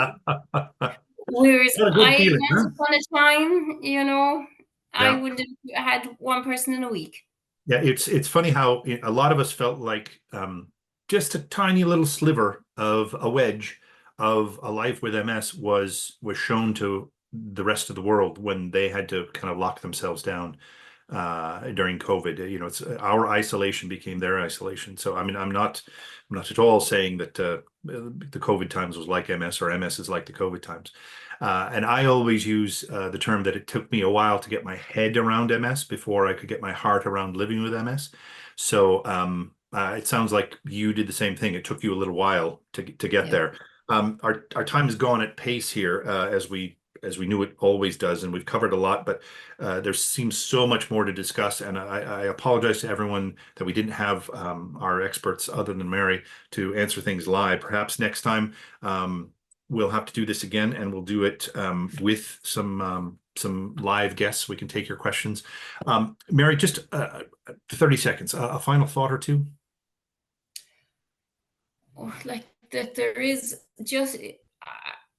Whereas What a good feeling, once huh? upon a time, you know, I Yeah. would have had 1 person in a week. Yeah, it's funny how a lot of us felt like just a tiny little sliver of a wedge of a life with MS was shown to the rest of the world when they had to kind of lock themselves down during COVID. You know, it's our isolation became their isolation. So I mean, I'm not at all saying that the COVID times was like MS or MS is like the COVID times. And I always use the term that it took me a while to get my head around MS before I could get my heart around living with MS. So it sounds like you did the same thing. It took you a little while to get there. Our time has gone at pace here as we knew it always does, and we've covered a lot, but there seems so much more to discuss, and I apologize to everyone that we didn't have our experts other than Mary to answer things live. Perhaps next time we'll have to do this again, and we'll do it with some live guests. We can take your questions. Mary, just 30 seconds, a final thought or two? Oh, like that there is just,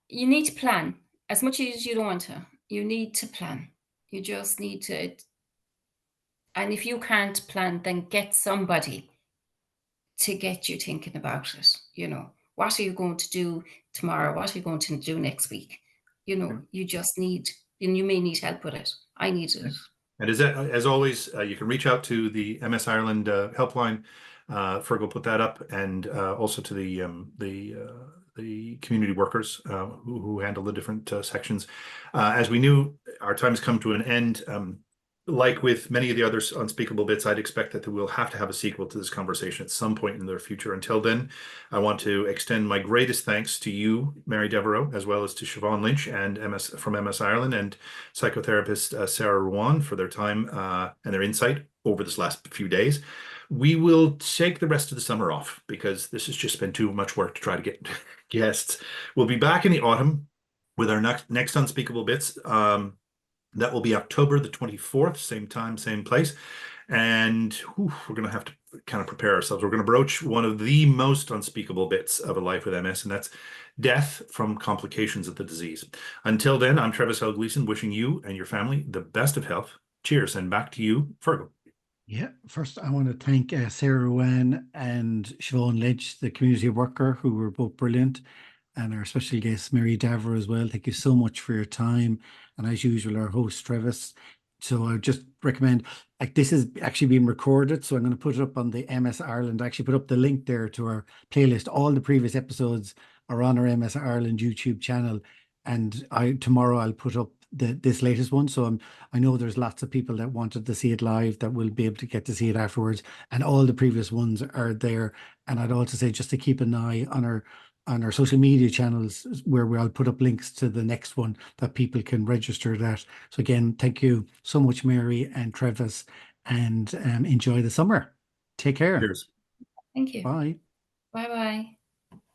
you need to plan. As much as you don't want to, you need to plan. You just need to, and if you can't plan, then get somebody to get you thinking about it. You know, what are you going to do tomorrow? What are you going to do next week? You know, you just need, and you may need help with it. I need it. And as always, you can reach out to the MS Ireland helpline. Fergal will put that up, and also to the community workers who handle the different sections. As we knew, our time has come to an end. like with many of the other Unspeakable Bits, I'd expect that we'll have to have a sequel to this conversation at some point in the future. Until then, I want to extend my greatest thanks to you, Mary Devereux, as well as to Siobhan Lynch and from MS Ireland and psychotherapist Sara Ruane for their time and their insight over this last few days. We will take the rest of the summer off because this has just been too much work to try to get guests. We'll be back in the autumn with our next Unspeakable Bits. That will be October the 24th, same time, same place. And we're going to have to kind of prepare ourselves. We're going to broach one of the most unspeakable bits of a life with MS, and that's death from complications of the disease. Until then, I'm Trevis Gleason, wishing you and your family the best of health. Cheers, and back to you, Fergal. Yeah, first I want to thank Sara Ruane and Siobhan Lynch, the community worker, who were both brilliant, and our special guest, Mary Devereux, as well. Thank you so much for your time. And as usual, our host, Trevis. So I just recommend, like, this is actually being recorded, so I'm going to put it up on the MS Ireland. I actually put up the link there to our playlist. All the previous episodes are on our MS Ireland YouTube channel. And tomorrow I'll put up this latest one. So I know there's lots of people that wanted to see it live that will be able to get to see it afterwards. And all the previous ones are there. And I'd also say just to keep an eye on our social media channels, where I'll put up links to the next one that people can register that. So again, thank you so much, Mary and Trevis, and enjoy the summer. Take care. Cheers. Thank you. Bye. Bye-bye.